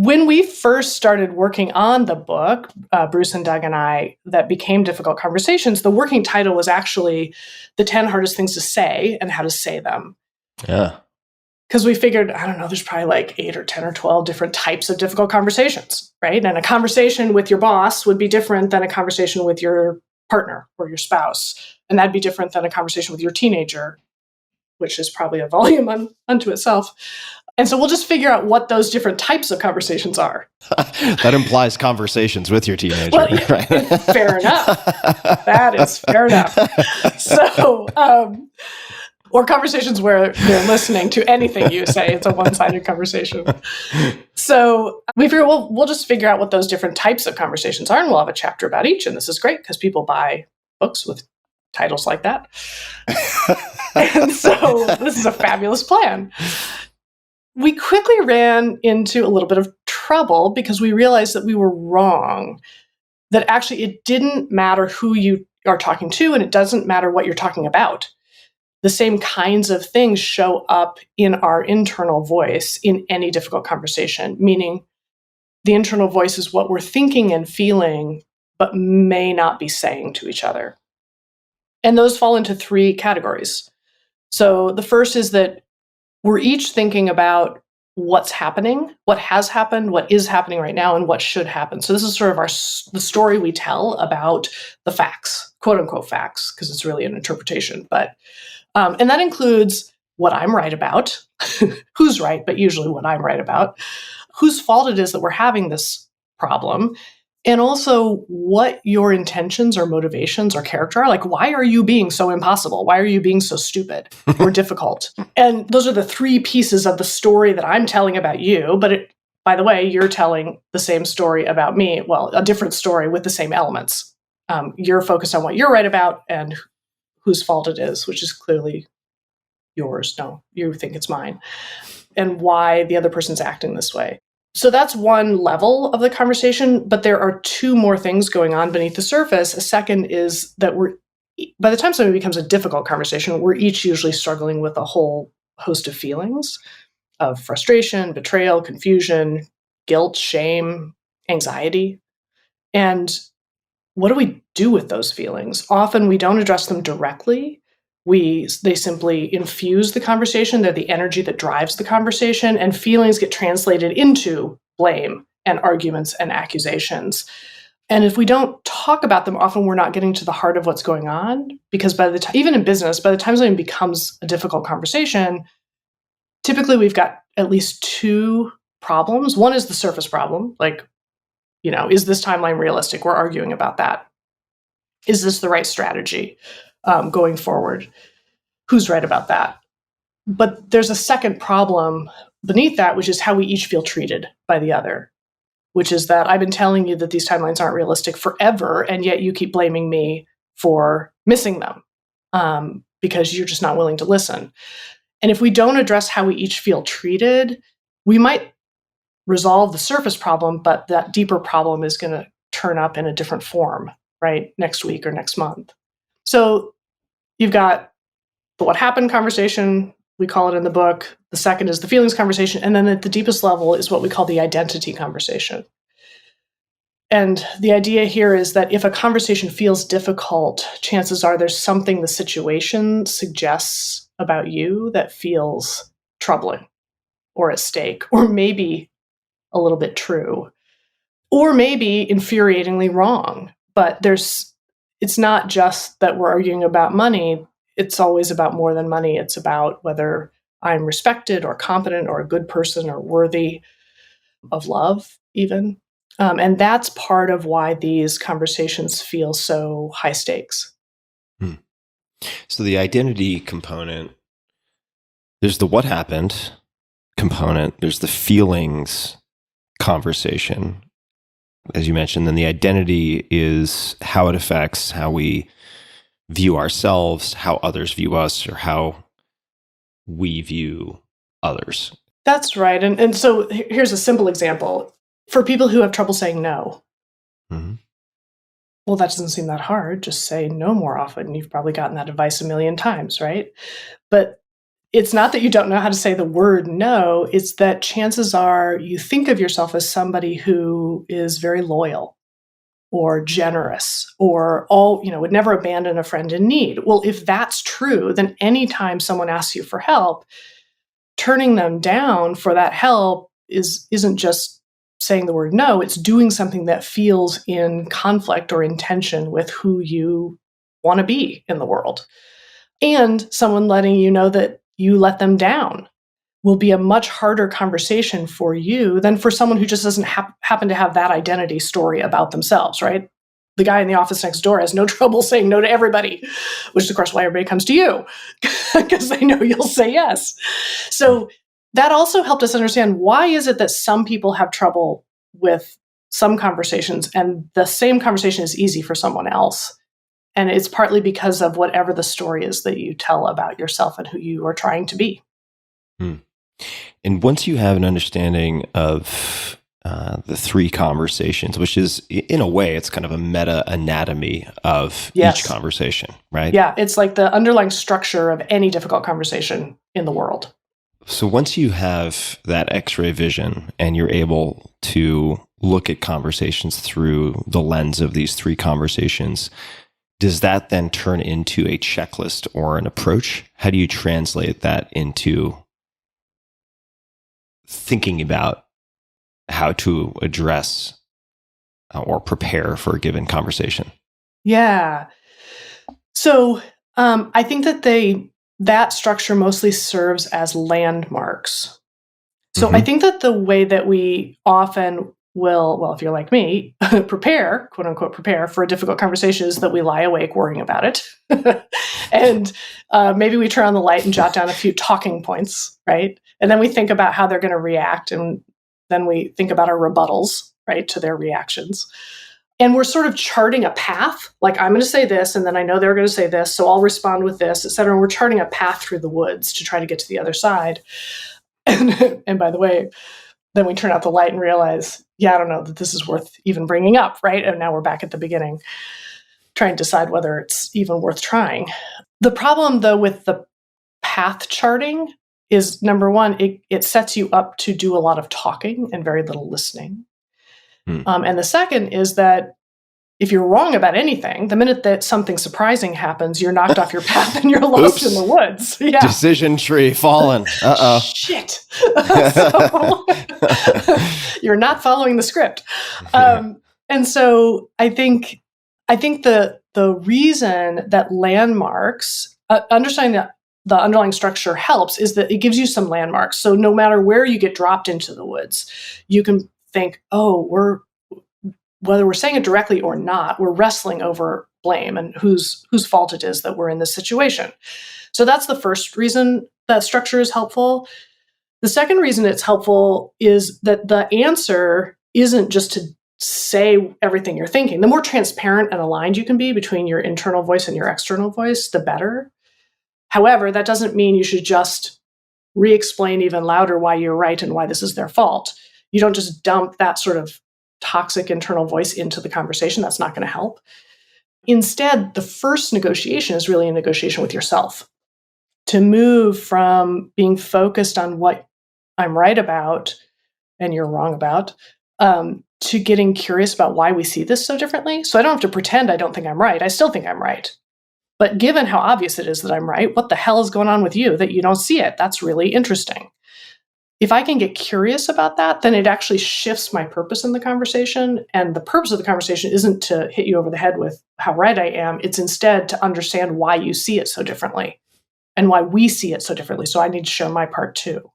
When we first started working on the book, Bruce and Doug and I, that became Difficult Conversations, the working title was actually The 10 Hardest Things to Say and How to Say Them. Yeah. Because we figured, I don't know, there's probably like 8 or 10 or 12 different types of difficult conversations, right? And a conversation with your boss would be different than a conversation with your partner or your spouse. And that'd be different than a conversation with your teenager, which is probably a volume unto itself. And so we'll just figure out what those different types of conversations are. That implies conversations with your teenager. Well, right? Fair enough. That is fair enough. So, or conversations where they're listening to anything you say. It's a one-sided conversation. So we figure we'll just figure out what those different types of conversations are, and we'll have a chapter about each. And this is great because people buy books with titles like that. And so this is a fabulous plan. We quickly ran into a little bit of trouble because we realized that we were wrong, that actually it didn't matter who you are talking to, and it doesn't matter what you're talking about. The same kinds of things show up in our internal voice in any difficult conversation, meaning the internal voice is what we're thinking and feeling, but may not be saying to each other. And those fall into 3 categories. So the first is that we're each thinking about what's happening, what has happened, what is happening right now, and what should happen. So this is sort of the story we tell about the facts, quote unquote facts, because it's really an interpretation. But and that includes what I'm right about, who's right, but usually what I'm right about, whose fault it is that we're having this problem, and also what your intentions or motivations or character are. Like, why are you being so impossible? Why are you being so stupid or difficult? And those are the 3 pieces of the story that I'm telling about you. But by the way, you're telling the same story about me. Well, a different story with the same elements. You're focused on what you're right about and whose fault it is, which is clearly yours. No, you think it's mine. And why the other person's acting this way. So that's one level of the conversation, but there are 2 more things going on beneath the surface. A second is that by the time something becomes a difficult conversation, we're each usually struggling with a whole host of feelings of frustration, betrayal, confusion, guilt, shame, anxiety. And what do we do with those feelings? Often we don't address them directly. They simply infuse the conversation. They're the energy that drives the conversation, and feelings get translated into blame and arguments and accusations. And if we don't talk about them, often we're not getting to the heart of what's going on, because by the time, even in business, by the time something becomes a difficult conversation, typically we've got at least 2 problems. One is the surface problem, like, is this timeline realistic? We're arguing about that. Is this the right strategy going forward? Who's right about that? But there's a second problem beneath that, which is how we each feel treated by the other, which is that I've been telling you that these timelines aren't realistic forever, and yet you keep blaming me for missing them because you're just not willing to listen. And if we don't address how we each feel treated, we might resolve the surface problem, but that deeper problem is going to turn up in a different form, right? Next week or next month. So you've got the what happened conversation, we call it in the book. The second is the feelings conversation. And then at the deepest level is what we call the identity conversation. And the idea here is that if a conversation feels difficult, chances are there's something the situation suggests about you that feels troubling or at stake, or maybe a little bit true, or maybe infuriatingly wrong. But it's not just that we're arguing about money. It's always about more than money. It's about whether I'm respected or competent or a good person or worthy of love, even. And that's part of why these conversations feel so high stakes. So the identity component, there's the what happened component, there's the feelings conversation, as you mentioned, then the identity is how it affects how we view ourselves, how others view us, or how we view others. That's right. And so here's a simple example. For people who have trouble saying no, well, that doesn't seem that hard. Just say no more often. You've probably gotten that advice a million times, right? But it's not that you don't know how to say the word no, it's that chances are you think of yourself as somebody who is very loyal or generous or would never abandon a friend in need. Well, if that's true, then anytime someone asks you for help, turning them down for that help isn't just saying the word no, it's doing something that feels in conflict or in tension with who you want to be in the world. And someone letting you know that you let them down will be a much harder conversation for you than for someone who just doesn't happen to have that identity story about themselves, right? The guy in the office next door has no trouble saying no to everybody, which is, of course, why everybody comes to you, because they know you'll say yes. So that also helped us understand, why is it that some people have trouble with some conversations and the same conversation is easy for someone else? And it's partly because of whatever the story is that you tell about yourself and who you are trying to be. And once you have an understanding of the three conversations, which is, in a way, it's kind of a meta anatomy of each conversation, right? Yeah, it's like the underlying structure of any difficult conversation in the world. So once you have that X-ray vision and you're able to look at conversations through the lens of these three conversations, does that then turn into a checklist or an approach? How do you translate that into thinking about how to address or prepare for a given conversation? Yeah. So I think that structure mostly serves as landmarks. So I think that the way that we often will, well, if you're like me, prepare, quote unquote, prepare for a difficult conversation is that we lie awake worrying about it. And maybe we turn on the light and jot down a few talking points, right? And then we think about how they're going to react. And then we think about our rebuttals, right, to their reactions. And we're sort of charting a path, like I'm going to say this, and then I know they're going to say this, so I'll respond with this, et cetera. And we're charting a path through the woods to try to get to the other side. And by the way, then we turn out the light and realize, I don't know that this is worth even bringing up, right? And now we're back at the beginning, trying to decide whether it's even worth trying. The problem, though, with the path charting is, number one, it sets you up to do a lot of talking and very little listening. And the second is that if you're wrong about anything, the minute that something surprising happens, you're knocked off your path and you're lost in the woods. Yeah. Decision tree fallen. Uh-oh. Shit. So, you're not following the script. And so I think the reason that landmarks, understanding the underlying structure helps, is that it gives you some landmarks. So no matter where you get dropped into the woods, you can think, whether we're saying it directly or not, we're wrestling over blame and whose fault it is that we're in this situation. So that's the first reason that structure is helpful. The second reason it's helpful is that the answer isn't just to say everything you're thinking. The more transparent and aligned you can be between your internal voice and your external voice, the better. However, that doesn't mean you should just re-explain even louder why you're right and why this is their fault. You don't just dump that sort of toxic internal voice into the conversation. That's not going to help. Instead, the first negotiation is really a negotiation with yourself, to move from being focused on what I'm right about and you're wrong about, to getting curious about why we see this so differently. So I don't have to pretend I don't think I'm right. I still think I'm right. But given how obvious it is that I'm right, what the hell is going on with you that you don't see it? That's really interesting. If I can get curious about that, then it actually shifts my purpose in the conversation. And the purpose of the conversation isn't to hit you over the head with how right I am. It's instead to understand why you see it so differently and why we see it so differently. So I need to show my part too.